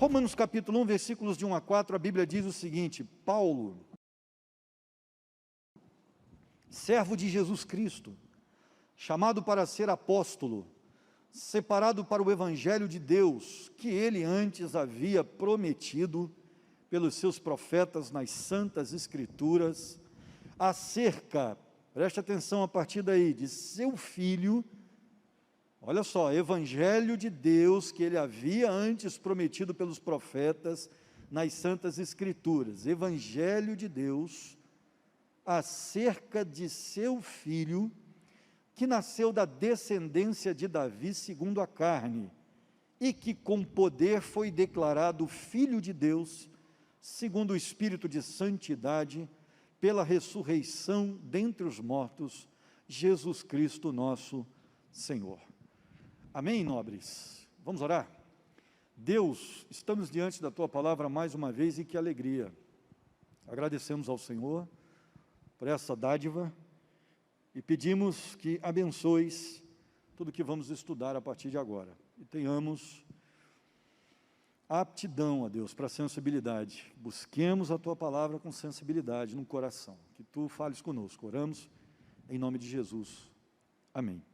Romanos capítulo 1, versículos de 1 a 4, a Bíblia diz o seguinte: Paulo, servo de Jesus Cristo, chamado para ser apóstolo, separado para o Evangelho de Deus, que ele antes havia prometido pelos seus profetas nas Santas Escrituras, acerca, preste atenção a partir daí, de seu Filho. Olha só, Evangelho de Deus, que ele havia antes prometido pelos profetas nas Santas Escrituras. Evangelho de Deus, acerca de seu Filho, que nasceu da descendência de Davi segundo a carne, e que com poder foi declarado Filho de Deus, segundo o Espírito de santidade, pela ressurreição dentre os mortos, Jesus Cristo nosso Senhor. Amém, nobres? Vamos orar? Deus, estamos diante da Tua palavra mais uma vez, e que alegria. Agradecemos ao Senhor por essa dádiva e pedimos que abençoes tudo que vamos estudar a partir de agora. E tenhamos aptidão, a Deus, para a sensibilidade. Busquemos a Tua palavra com sensibilidade no coração. Que Tu fales conosco. Oramos em nome de Jesus. Amém.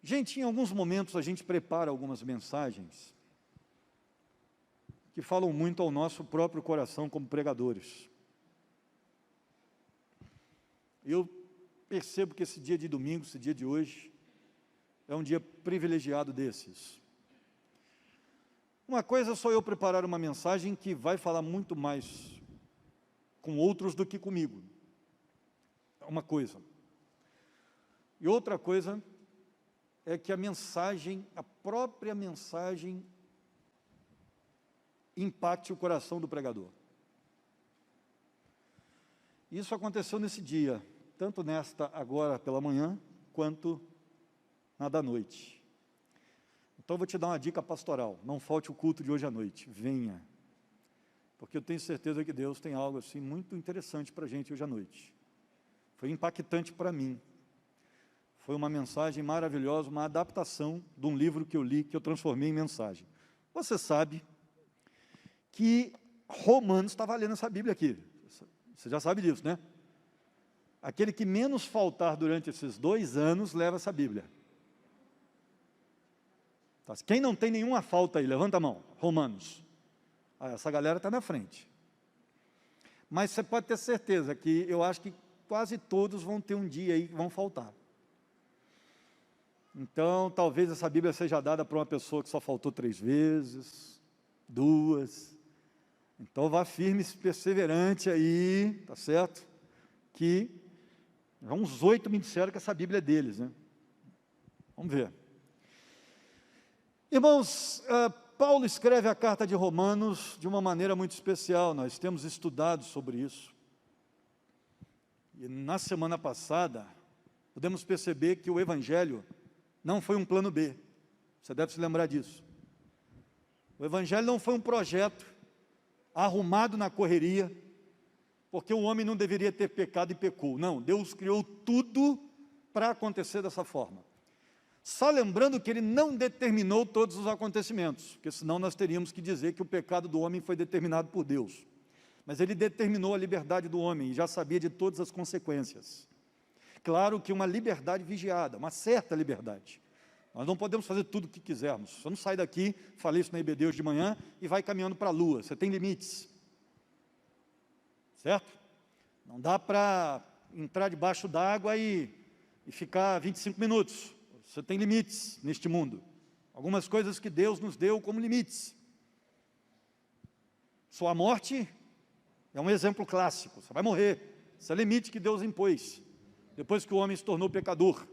Gente, em alguns momentos a gente prepara algumas mensagens que falam muito ao nosso próprio coração como pregadores. Eu percebo que esse dia de domingo, esse dia de hoje, é um dia privilegiado desses. Uma coisa só eu preparar uma mensagem que vai falar muito mais com outros do que comigo. É uma coisa. E outra coisa é que a mensagem, a própria mensagem, impacte o coração do pregador. Isso aconteceu nesse dia, tanto nesta agora pela manhã, quanto na da noite. Então eu vou te dar uma dica pastoral: não falte o culto de hoje à noite, venha, porque eu tenho certeza que Deus tem algo assim muito interessante para a gente hoje à noite. Foi impactante para mim. Foi uma mensagem maravilhosa, uma adaptação de um livro que eu li, que eu transformei em mensagem. Você sabe que Romanos está valendo essa Bíblia aqui. Você já sabe disso, né? Aquele que menos faltar durante esses 2 anos, leva essa Bíblia. Quem não tem nenhuma falta aí, levanta a mão. Romanos. Essa galera está na frente. Mas você pode ter certeza que eu acho que quase todos vão ter um dia aí que vão faltar. Então, talvez essa Bíblia seja dada para uma pessoa que só faltou 3 vezes, 2. Então, vá firme e perseverante aí, tá certo? Que uns 8 me disseram que essa Bíblia é deles, né? Vamos ver. Irmãos, Paulo escreve a carta de Romanos de uma maneira muito especial. Nós temos estudado sobre isso. E na semana passada, podemos perceber que o Evangelho não foi um plano B. Você deve se lembrar disso. O Evangelho não foi um projeto arrumado na correria, porque o homem não deveria ter pecado e pecou. Não, Deus criou tudo para acontecer dessa forma. Só lembrando que Ele não determinou todos os acontecimentos, porque senão nós teríamos que dizer que o pecado do homem foi determinado por Deus. Mas Ele determinou a liberdade do homem e já sabia de todas as consequências. Claro que uma liberdade vigiada, uma certa liberdade. Nós não podemos fazer tudo o que quisermos. Você não sai daqui, falei isso na IBD hoje de manhã, e vai caminhando para a lua. Você tem limites. Certo? Não dá para entrar debaixo d'água e ficar 25 minutos. Você tem limites neste mundo. Algumas coisas que Deus nos deu como limites. Sua morte é um exemplo clássico. Você vai morrer. Esse é o limite que Deus impôs, depois que o homem se tornou pecador.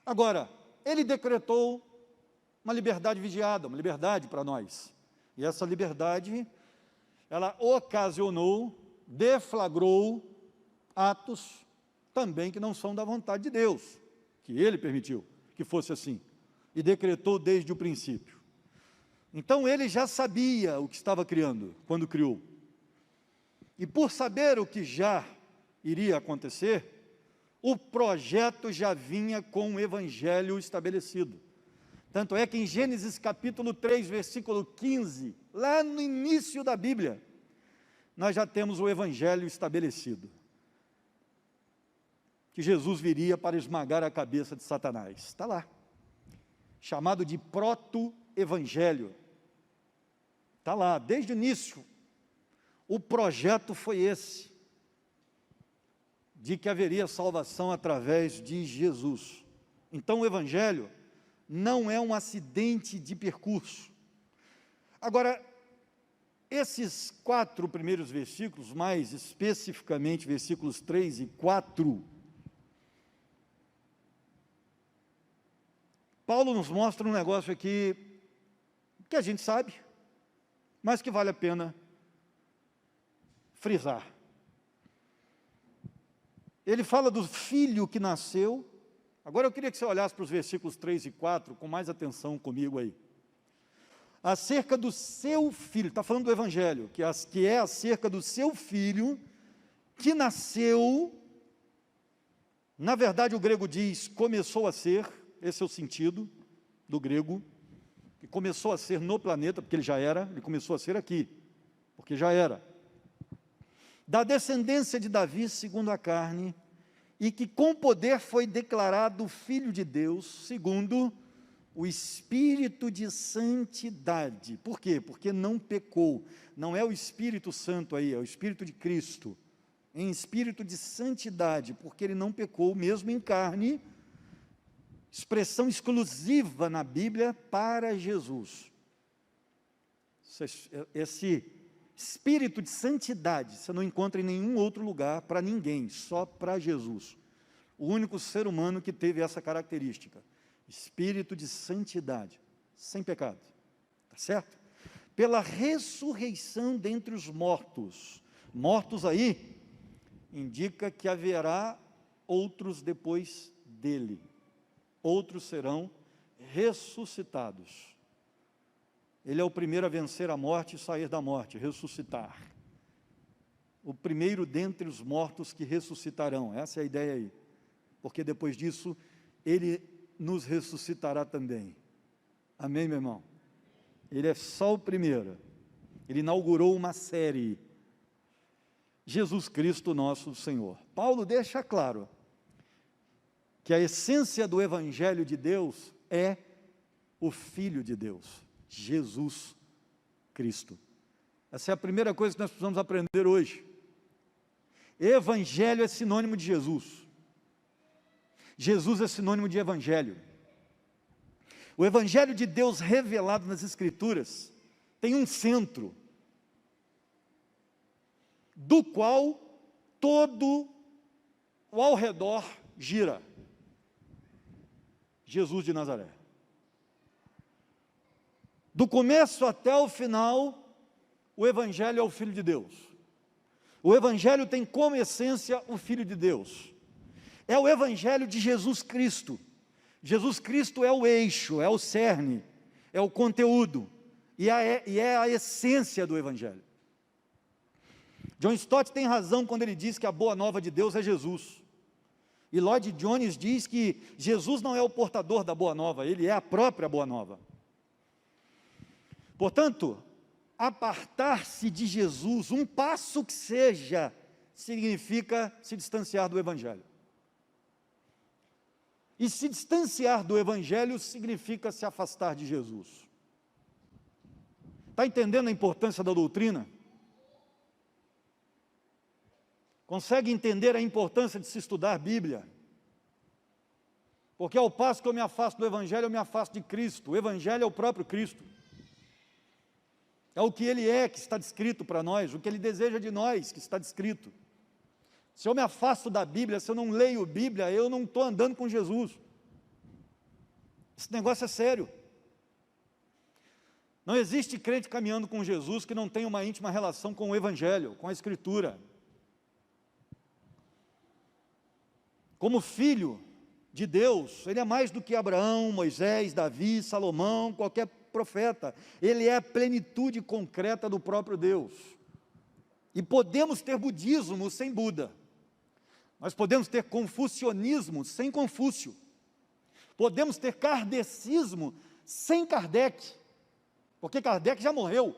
Agora, Ele decretou uma liberdade vigiada, uma liberdade para nós. E essa liberdade, ela ocasionou, deflagrou atos também que não são da vontade de Deus, que Ele permitiu que fosse assim, e decretou desde o princípio. Então Ele já sabia o que estava criando, quando criou. E por saber o que já iria acontecer, o projeto já vinha com o Evangelho estabelecido. Tanto é que em Gênesis capítulo 3, versículo 15, lá no início da Bíblia, nós já temos o Evangelho estabelecido. Que Jesus viria para esmagar a cabeça de Satanás. Está lá. Chamado de proto-evangelho. Está lá, desde o início. O projeto foi esse. De que haveria salvação através de Jesus. Então o Evangelho não é um acidente de percurso. Agora, esses 4 primeiros versículos, mais especificamente versículos 3 e 4, Paulo nos mostra um negócio aqui que a gente sabe, mas que vale a pena frisar. Ele fala do filho que nasceu. Agora eu queria que você olhasse para os versículos 3 e 4 com mais atenção comigo aí. Acerca do seu filho, está falando do Evangelho, que é acerca do seu filho que nasceu, na verdade o grego diz, começou a ser, esse é o sentido do grego, que começou a ser no planeta, porque ele já era, ele começou a ser aqui, porque já era. Da descendência de Davi, segundo a carne, e que com poder foi declarado Filho de Deus, segundo o Espírito de Santidade. Por quê? Porque não pecou. Não é o Espírito Santo aí, é o Espírito de Cristo. Em espírito de santidade, porque ele não pecou, mesmo em carne, expressão exclusiva na Bíblia para Jesus. Esse espírito de santidade você não encontra em nenhum outro lugar para ninguém, só para Jesus. O único ser humano que teve essa característica. Espírito de santidade, sem pecado. Está certo? Pela ressurreição dentre os mortos. Mortos aí indica que haverá outros depois dele. Outros serão ressuscitados. Ele é o primeiro a vencer a morte e sair da morte, ressuscitar. O primeiro dentre os mortos que ressuscitarão, essa é a ideia aí. Porque depois disso, ele nos ressuscitará também. Amém, meu irmão? Ele é só o primeiro. Ele inaugurou uma série. Jesus Cristo, nosso Senhor. Paulo deixa claro que a essência do Evangelho de Deus é o Filho de Deus, Jesus Cristo. Essa é a primeira coisa que nós precisamos aprender hoje. Evangelho é sinônimo de Jesus. Jesus é sinônimo de Evangelho. O Evangelho de Deus revelado nas Escrituras tem um centro, do qual todo o ao redor gira. Jesus de Nazaré. Do começo até o final, o Evangelho é o Filho de Deus. O Evangelho tem como essência o Filho de Deus. É o Evangelho de Jesus Cristo. Jesus Cristo é o eixo, é o cerne, é o conteúdo, e é a essência do Evangelho. John Stott tem razão quando ele diz que a boa nova de Deus é Jesus. E Lloyd Jones diz que Jesus não é o portador da boa nova, ele é a própria boa nova. Portanto, apartar-se de Jesus, um passo que seja, significa se distanciar do Evangelho. E se distanciar do Evangelho significa se afastar de Jesus. Está entendendo a importância da doutrina? Consegue entender a importância de se estudar Bíblia? Porque ao passo que eu me afasto do Evangelho, eu me afasto de Cristo. O Evangelho é o próprio Cristo. É o que Ele é, que está descrito para nós, o que Ele deseja de nós, que está descrito. Se eu me afasto da Bíblia, se eu não leio Bíblia, eu não estou andando com Jesus. Esse negócio é sério. Não existe crente caminhando com Jesus que não tenha uma íntima relação com o Evangelho, com a Escritura. Como filho de Deus, ele é mais do que Abraão, Moisés, Davi, Salomão, qualquer profeta. Ele é a plenitude concreta do próprio Deus. E podemos ter budismo sem Buda. Nós podemos ter confucionismo sem Confúcio. Podemos ter kardecismo sem Kardec, porque Kardec já morreu.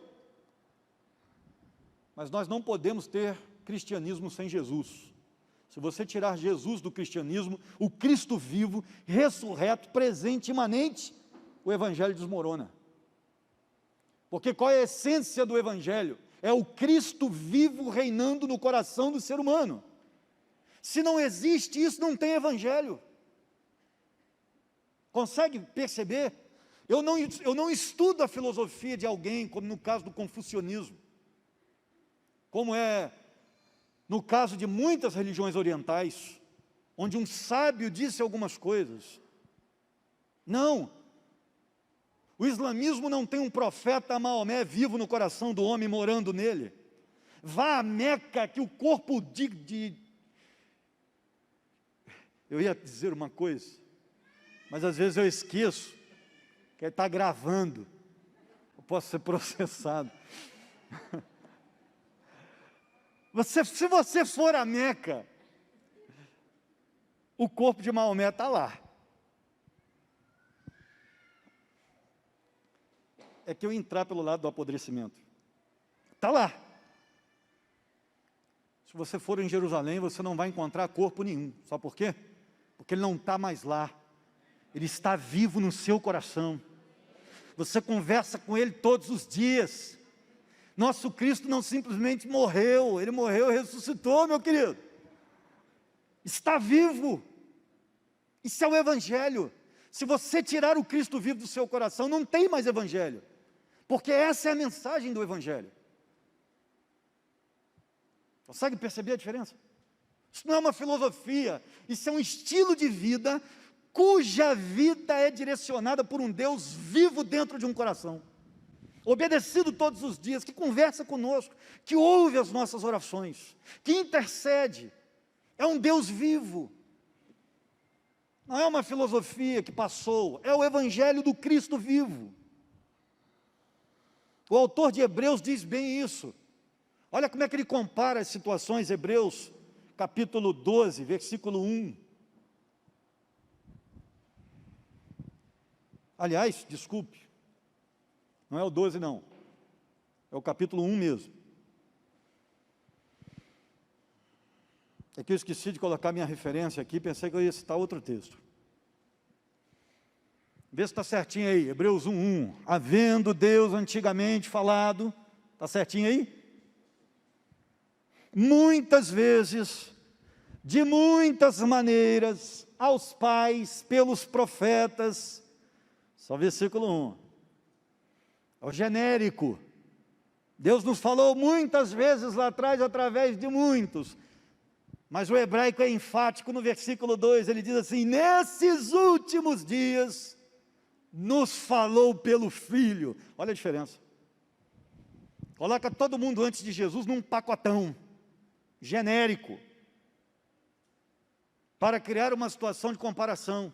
Mas nós não podemos ter cristianismo sem Jesus. Se você tirar Jesus do cristianismo, o Cristo vivo, ressurreto, presente, imanente, o Evangelho desmorona. Porque qual é a essência do Evangelho? É o Cristo vivo reinando no coração do ser humano. Se não existe isso, não tem Evangelho. Consegue perceber? Eu não estudo a filosofia de alguém, como no caso do confucionismo, como é no caso de muitas religiões orientais, onde um sábio disse algumas coisas. Não. O islamismo não tem um profeta Maomé vivo no coração do homem, morando nele. Vá a Meca, que o corpo Eu ia dizer uma coisa, mas às vezes eu esqueço, que ele está gravando, eu posso ser processado. Se você for a Meca, o corpo de Maomé está lá. É que eu entrar pelo lado do apodrecimento. Está lá. Se você for em Jerusalém, você não vai encontrar corpo nenhum. Sabe por quê? Porque ele não está mais lá. Ele está vivo no seu coração. Você conversa com ele todos os dias. Nosso Cristo não simplesmente morreu, ele morreu e ressuscitou, meu querido. Está vivo. Isso é o Evangelho. Se você tirar o Cristo vivo do seu coração, não tem mais Evangelho. Porque essa é a mensagem do Evangelho. Consegue perceber a diferença? Isso não é uma filosofia, isso é um estilo de vida, cuja vida é direcionada por um Deus vivo dentro de um coração, obedecido todos os dias, que conversa conosco, que ouve as nossas orações, que intercede. É um Deus vivo. Não é uma filosofia que passou, é o Evangelho do Cristo vivo. O autor de Hebreus diz bem isso. Olha como é que ele compara as situações, Hebreus, capítulo 12, versículo 1. Aliás, desculpe, não é o 12 não, é o capítulo 1 mesmo. É que eu esqueci de colocar minha referência aqui, pensei que eu ia citar outro texto. Vê se está certinho aí, Hebreus 1:1. Havendo Deus antigamente falado, está certinho aí? Muitas vezes, de muitas maneiras, aos pais, pelos profetas, só versículo 1. É o genérico. Deus nos falou muitas vezes lá atrás, através de muitos. Mas o hebraico é enfático no versículo 2, ele diz assim: nesses últimos dias, nos falou pelo Filho. Olha a diferença. Coloca todo mundo antes de Jesus num pacotão, genérico, para criar uma situação de comparação.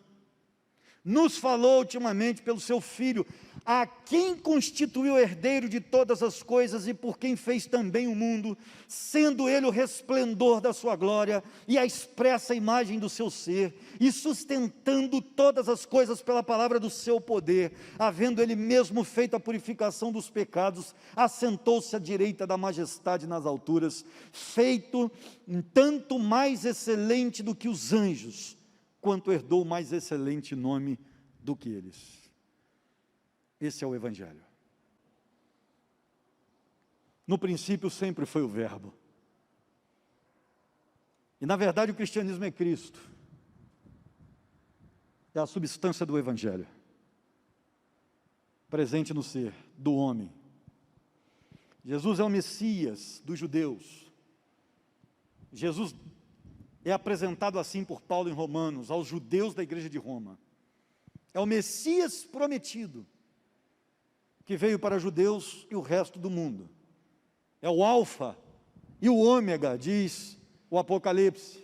Nos falou ultimamente pelo seu Filho, a quem constituiu herdeiro de todas as coisas e por quem fez também o mundo, sendo ele o resplendor da sua glória e a expressa imagem do seu ser, e sustentando todas as coisas pela palavra do seu poder, havendo ele mesmo feito a purificação dos pecados, assentou-se à direita da majestade nas alturas, feito tanto mais excelente do que os anjos, quanto herdou mais excelente nome do que eles. Esse é o Evangelho. No princípio sempre foi o Verbo. E na verdade o cristianismo é Cristo. É a substância do Evangelho, presente no ser do homem. Jesus é o Messias dos judeus. Jesus é apresentado assim por Paulo em Romanos, aos judeus da igreja de Roma. É o Messias prometido, que veio para judeus e o resto do mundo. É o alfa e o ômega, diz o Apocalipse,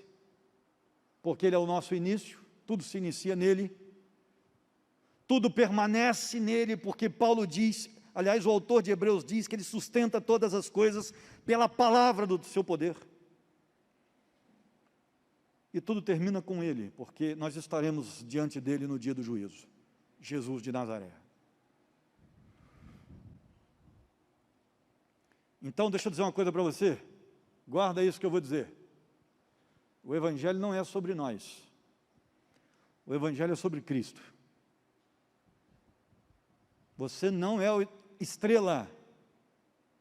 porque ele é o nosso início, tudo se inicia nele, tudo permanece nele, porque Paulo diz, aliás, o autor de Hebreus diz que ele sustenta todas as coisas pela palavra do seu poder. E tudo termina com ele, porque nós estaremos diante dele no dia do juízo. Jesus de Nazaré. Então, deixa eu dizer uma coisa para você, guarda isso que eu vou dizer. O Evangelho não é sobre nós, o Evangelho é sobre Cristo. Você não é estrela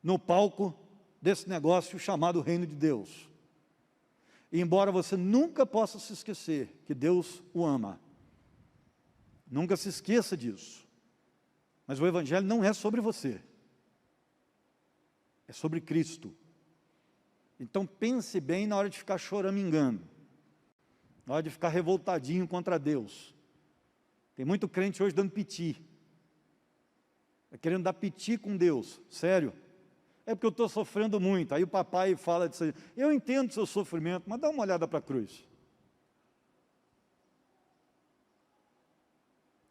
no palco desse negócio chamado Reino de Deus. E embora você nunca possa se esquecer que Deus o ama, nunca se esqueça disso, mas o Evangelho não é sobre você, é sobre Cristo. Então pense bem na hora de ficar choramingando, na hora de ficar revoltadinho contra Deus. Tem muito crente hoje dando piti, querendo dar piti com Deus, sério. É porque eu estou sofrendo muito. Aí o papai fala disso aí. Eu entendo o seu sofrimento, mas dá uma olhada para a cruz.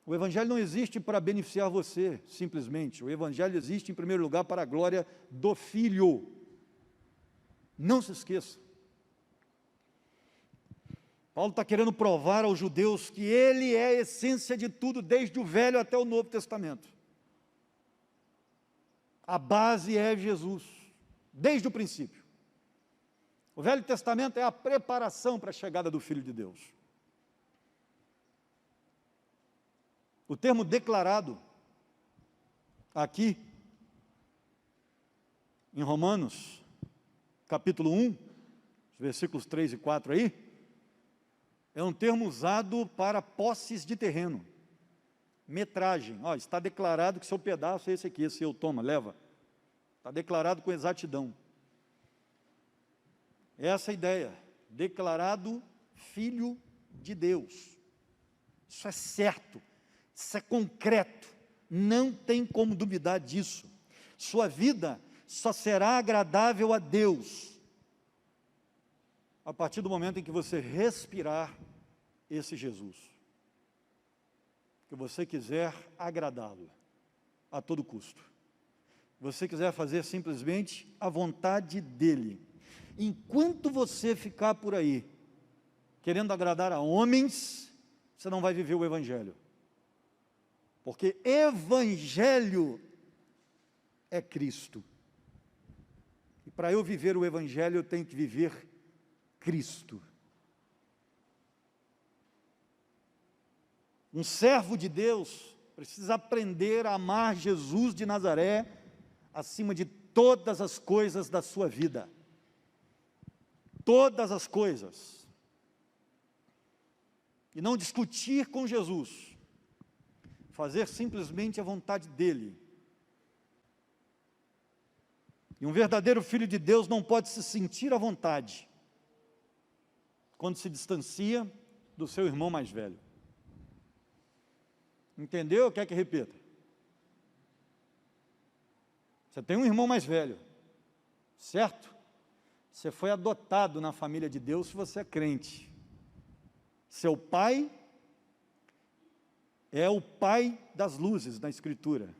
O Evangelho não existe para beneficiar você, simplesmente. O Evangelho existe, em primeiro lugar, para a glória do Filho. Não se esqueça. Paulo está querendo provar aos judeus que ele é a essência de tudo, desde o Velho até o Novo Testamento. A base é Jesus, desde o princípio. O Velho Testamento é a preparação para a chegada do Filho de Deus. O termo declarado, aqui, em Romanos, capítulo 1, versículos 3 e 4 aí, é um termo usado para posses de terreno. Metragem, ó, está declarado que seu pedaço é esse aqui, esse eu toma, leva. Está declarado com exatidão. Essa é a ideia, declarado filho de Deus. Isso é certo, isso é concreto, não tem como duvidar disso. Sua vida só será agradável a Deus a partir do momento em que você respirar esse Jesus. Que você quiser agradá-lo a todo custo. Você quiser fazer simplesmente a vontade dele. Enquanto você ficar por aí, querendo agradar a homens, você não vai viver o Evangelho. Porque Evangelho é Cristo. E para eu viver o Evangelho, eu tenho que viver Cristo. Um servo de Deus precisa aprender a amar Jesus de Nazaré acima de todas as coisas da sua vida. Todas as coisas. E não discutir com Jesus. Fazer simplesmente a vontade dele. E um verdadeiro filho de Deus não pode se sentir à vontade quando se distancia do seu irmão mais velho. Entendeu? Quer que repita? Você tem um irmão mais velho, certo? Você foi adotado na família de Deus se você é crente. Seu pai é o pai das luzes na Escritura.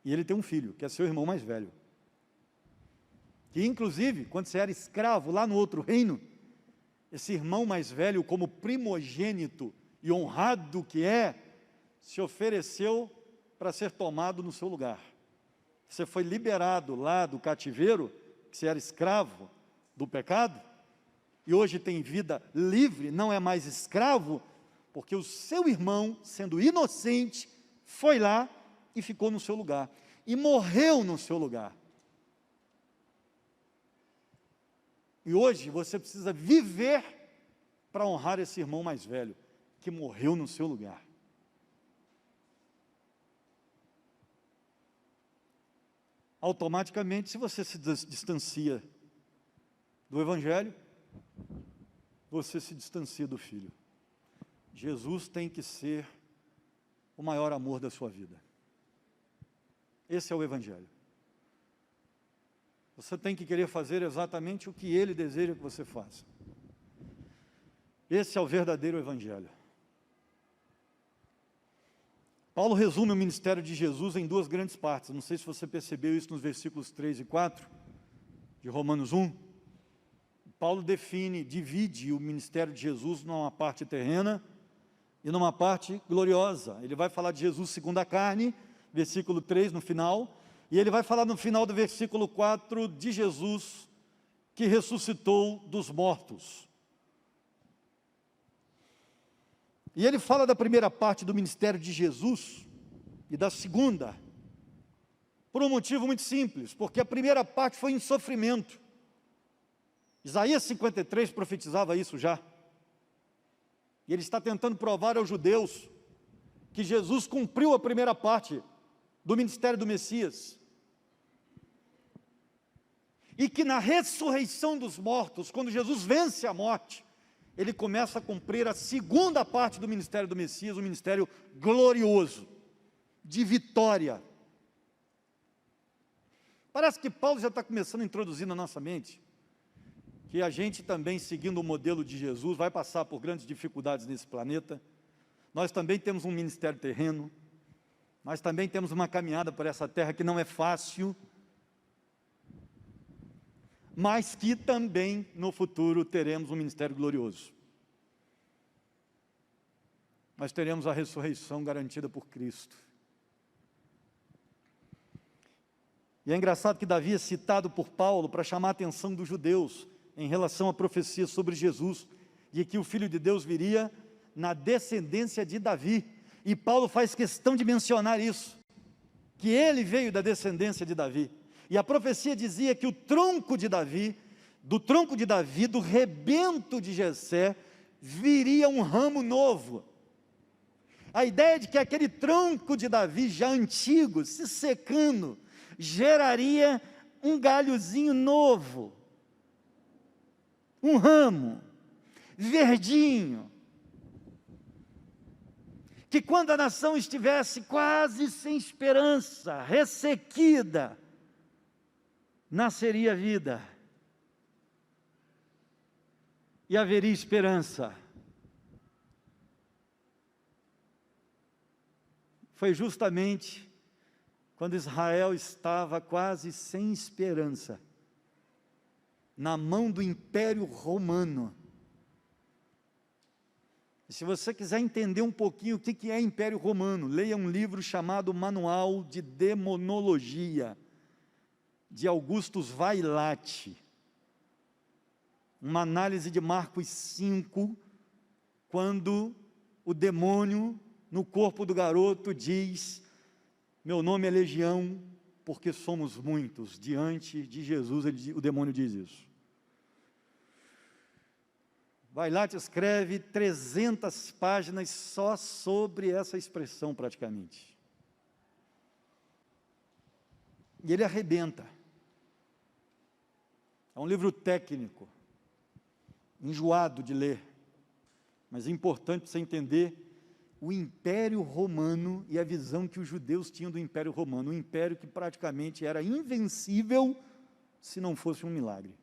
E ele tem um filho, que é seu irmão mais velho. Que inclusive, quando você era escravo lá no outro reino, esse irmão mais velho, como primogênito e honrado que é, se ofereceu para ser tomado no seu lugar. Você foi liberado lá do cativeiro, que você era escravo do pecado, e hoje tem vida livre, não é mais escravo, porque o seu irmão, sendo inocente, foi lá e ficou no seu lugar, e morreu no seu lugar. E hoje você precisa viver para honrar esse irmão mais velho, que morreu no seu lugar. Automaticamente, se você se distancia do Evangelho, você se distancia do Filho. Jesus tem que ser o maior amor da sua vida. Esse é o Evangelho. Você tem que querer fazer exatamente o que Ele deseja que você faça. Esse é o verdadeiro Evangelho. Paulo resume o ministério de Jesus em duas grandes partes. Não sei se você percebeu isso nos versículos 3 e 4 de Romanos 1. Paulo divide o ministério de Jesus numa parte terrena e numa parte gloriosa. Ele vai falar de Jesus segundo a carne, versículo 3 no final, E ele vai falar no final do versículo 4 de Jesus, que ressuscitou dos mortos. E ele fala da primeira parte do ministério de Jesus e da segunda, por um motivo muito simples, porque a primeira parte foi em sofrimento. Isaías 53 profetizava isso já. E ele está tentando provar aos judeus que Jesus cumpriu a primeira parte do ministério do Messias. E que na ressurreição dos mortos, quando Jesus vence a morte, ele começa a cumprir a segunda parte do ministério do Messias, um ministério glorioso, de vitória. Parece que Paulo já está começando a introduzir na nossa mente que a gente também, seguindo o modelo de Jesus, vai passar por grandes dificuldades nesse planeta. Nós também temos um ministério terreno, nós também temos uma caminhada por essa terra que não é fácil, mas que também no futuro teremos um ministério glorioso. Nós teremos a ressurreição garantida por Cristo. E é engraçado que Davi é citado por Paulo para chamar a atenção dos judeus em relação à profecia sobre Jesus, e que o Filho de Deus viria na descendência de Davi. E Paulo faz questão de mencionar isso, que ele veio da descendência de Davi. E a profecia dizia que o tronco de Davi, do tronco de Davi, do rebento de Jessé, viria um ramo novo. A ideia de que aquele tronco de Davi já antigo, se secando, geraria um galhozinho novo, um ramo, verdinho, que quando a nação estivesse quase sem esperança, ressequida, nasceria vida, e haveria esperança. Foi justamente quando Israel estava quase sem esperança, na mão do Império Romano. E se você quiser entender um pouquinho o que é Império Romano, leia um livro chamado Manual de Demonologia, de Augustus Vailate, uma análise de Marcos 5, quando o demônio no corpo do garoto diz: meu nome é Legião, porque somos muitos. Diante de Jesus, o demônio diz isso. Vailate escreve 300 páginas só sobre essa expressão, praticamente. E ele arrebenta. É um livro técnico, enjoado de ler, mas é importante para você entender o Império Romano e a visão que os judeus tinham do Império Romano, um império que praticamente era invencível se não fosse um milagre.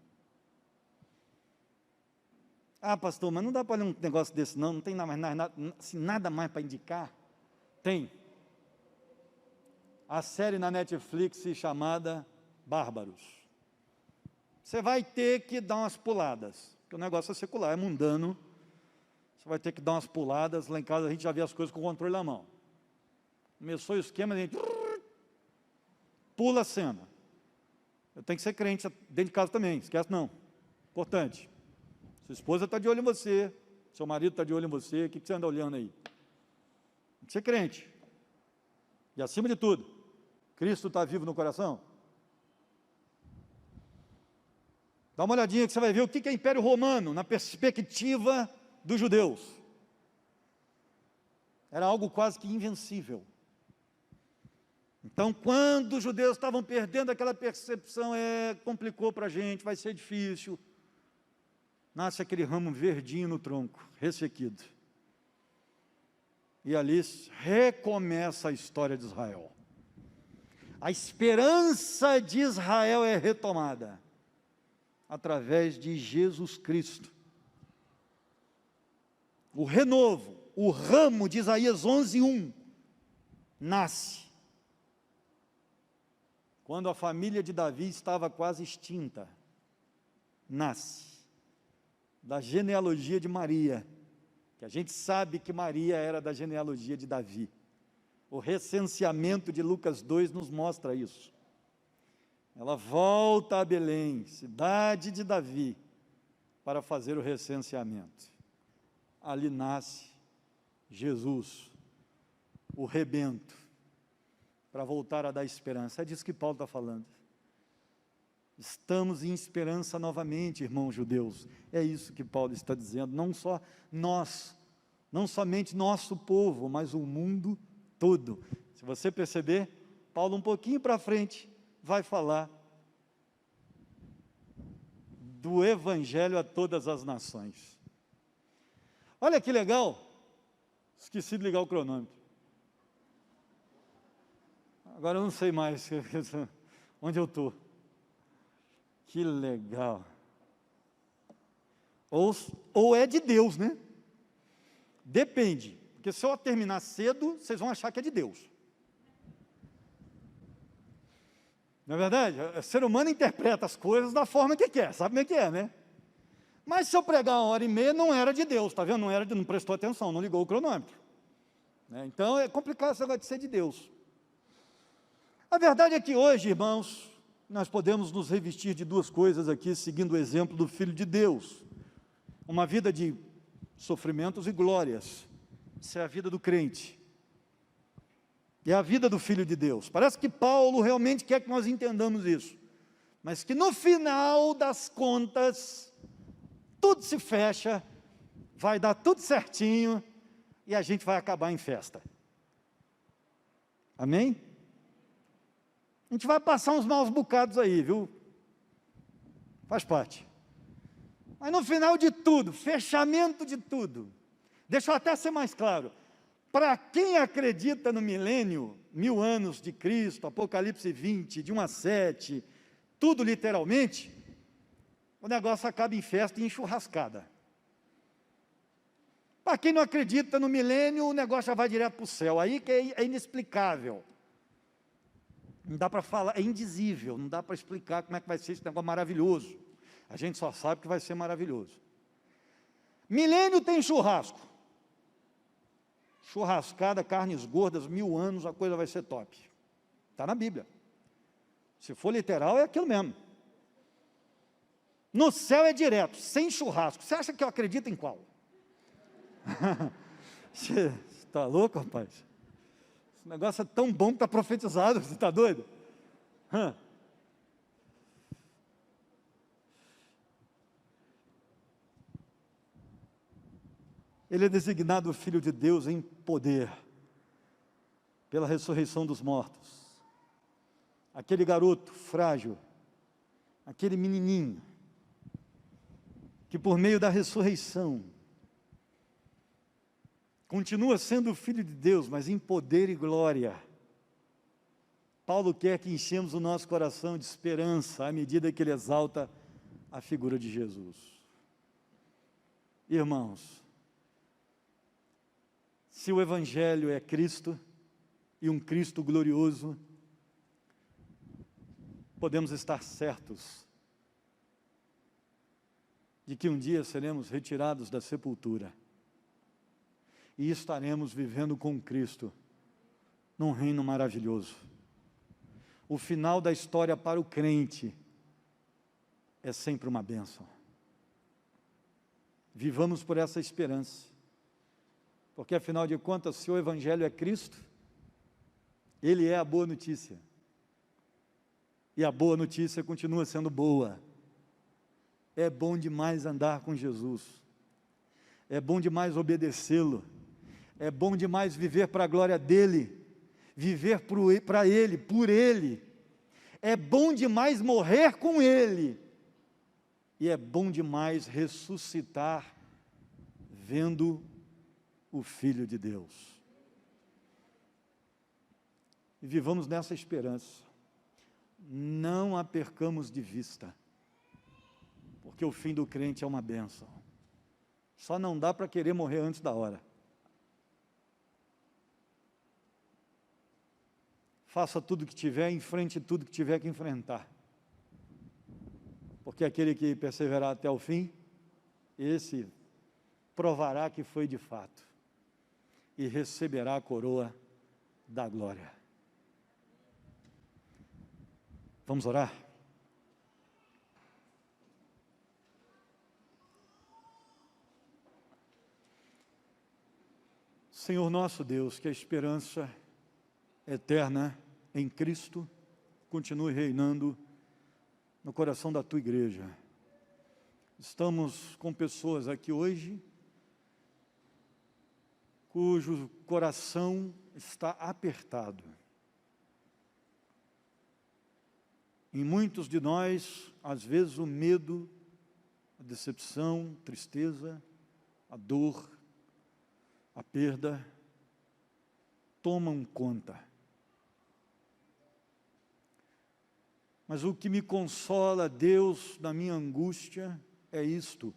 Ah, pastor, mas não dá para ler um negócio desse não tem nada mais para indicar? Tem. A série na Netflix chamada Bárbaros. Você vai ter que dar umas puladas, porque o negócio é secular, é mundano. Você vai ter que dar umas puladas. Lá em casa a gente já vê as coisas com o controle na mão. Começou o esquema, a gente pula a cena. Eu tenho que ser crente dentro de casa também, esquece não. Importante. Sua esposa está de olho em você, seu marido está de olho em você, o que você anda olhando aí? Tem que ser crente. E acima de tudo, Cristo está vivo no coração? Dá uma olhadinha que você vai ver o que é Império Romano, na perspectiva dos judeus. Era algo quase que invencível. Então, quando os judeus estavam perdendo aquela percepção, complicou para a gente, vai ser difícil, nasce aquele ramo verdinho no tronco, ressequido. E ali recomeça a história de Israel. A esperança de Israel é retomada através de Jesus Cristo. O renovo, o ramo de Isaías 11:1 nasce quando a família de Davi estava quase extinta. Nasce da genealogia de Maria, que a gente sabe que Maria era da genealogia de Davi. O recenseamento de Lucas 2 nos mostra isso. ela volta a Belém, cidade de Davi, para fazer o recenseamento. Ali nasce Jesus, o rebento, para voltar a dar esperança. É disso que Paulo está falando. Estamos em esperança novamente, irmãos judeus. É isso que Paulo está dizendo. Não só nós, não somente nosso povo, mas o mundo todo. Se você perceber, Paulo um pouquinho para frente vai falar do evangelho a todas as nações. Olha que legal, esqueci de ligar o cronômetro. Agora eu não sei mais onde eu estou. Que legal. Ou é de Deus, né? Depende, porque se eu terminar cedo, vocês vão achar que é de Deus. Não é verdade? O ser humano interpreta as coisas da forma que quer, sabe como é que é, né? Mas se eu pregar 1h30, não era de Deus, tá vendo? Não prestou atenção, não ligou o cronômetro. Então é complicado esse negócio de ser de Deus. A verdade é que hoje, irmãos, nós podemos nos revestir de duas coisas aqui, seguindo o exemplo do Filho de Deus. Uma vida de sofrimentos e glórias. Isso é a vida do crente. É a vida do Filho de Deus. Parece que Paulo realmente quer que nós entendamos isso. Mas que no final das contas, tudo se fecha, vai dar tudo certinho, e a gente vai acabar em festa. Amém? A gente vai passar uns maus bocados aí, viu? Faz parte. Mas no final de tudo, fechamento de tudo, deixa eu até ser mais claro, para quem acredita no milênio, 1000 anos de Cristo, Apocalipse 20, de 1 a 7, tudo literalmente, o negócio acaba em festa e em churrascada. Para quem não acredita no milênio, o negócio já vai direto para o céu, aí que é inexplicável. Não dá para falar, é indizível, não dá para explicar como é que vai ser esse negócio maravilhoso. A gente só sabe que vai ser maravilhoso. Milênio tem churrasco. Churrascada, carnes gordas, 1000 anos, a coisa vai ser top. Está na Bíblia. Se for literal, é aquilo mesmo. No céu é direto, sem churrasco. Você acha que eu acredito em qual? Você está louco, rapaz? Esse negócio é tão bom que está profetizado, você está doido? Ele é designado o Filho de Deus em poder, pela ressurreição dos mortos. Aquele garoto frágil, aquele menininho, que por meio da ressurreição, continua sendo o Filho de Deus, mas em poder e glória. Paulo quer que enchemos o nosso coração de esperança, à medida que ele exalta a figura de Jesus. Irmãos, se o Evangelho é Cristo, e um Cristo glorioso, podemos estar certos de que um dia seremos retirados da sepultura, e estaremos vivendo com Cristo, num reino maravilhoso. O final da história para o crente é sempre uma bênção. Vivamos por essa esperança, porque afinal de contas, se o Evangelho é Cristo, Ele é a boa notícia, e a boa notícia continua sendo boa. É bom demais andar com Jesus, é bom demais obedecê-lo, é bom demais viver para a glória dEle, viver para Ele, por Ele, é bom demais morrer com Ele, e é bom demais ressuscitar vendo o Filho de Deus. E vivamos nessa esperança, não a percamos de vista, porque o fim do crente é uma bênção. Só não dá para querer morrer antes da hora. Faça tudo que tiver, enfrente tudo que tiver que enfrentar, porque aquele que perseverar até o fim, esse provará que foi de fato, e receberá a coroa da glória. Vamos orar? Senhor nosso Deus, que a esperança eterna em Cristo continue reinando no coração da Tua igreja. Estamos com pessoas aqui hoje cujo coração está apertado. Em muitos de nós, às vezes, o medo, a decepção, a tristeza, a dor, a perda, tomam conta. Mas o que me consola, Deus, na minha angústia, é isto,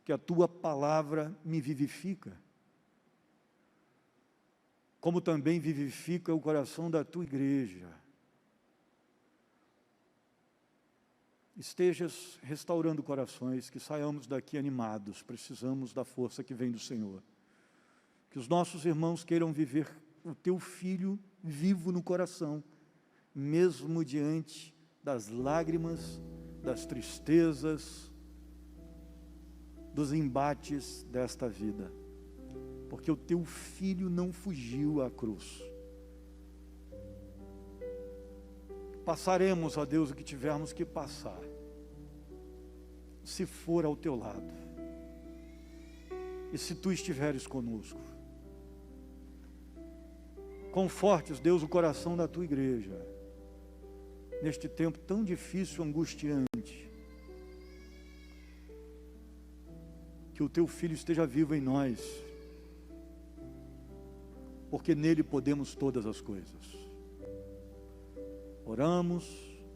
que a Tua palavra me vivifica, como também vivifica o coração da Tua igreja. Estejas restaurando corações, que saiamos daqui animados, precisamos da força que vem do Senhor. Que os nossos irmãos queiram viver o Teu Filho vivo no coração, mesmo diante das lágrimas, das tristezas, dos embates desta vida. Porque o Teu Filho não fugiu à cruz. Passaremos, ó Deus, o que tivermos que passar, se for ao Teu lado, e se Tu estiveres conosco. Confortes, Deus, o coração da Tua igreja, neste tempo tão difícil, angustiante, que o Teu Filho esteja vivo em nós, porque nele podemos todas as coisas. Oramos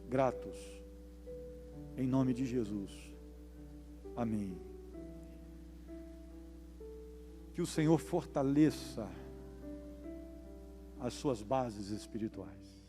gratos, em nome de Jesus. Amém. Que o Senhor fortaleça as suas bases espirituais.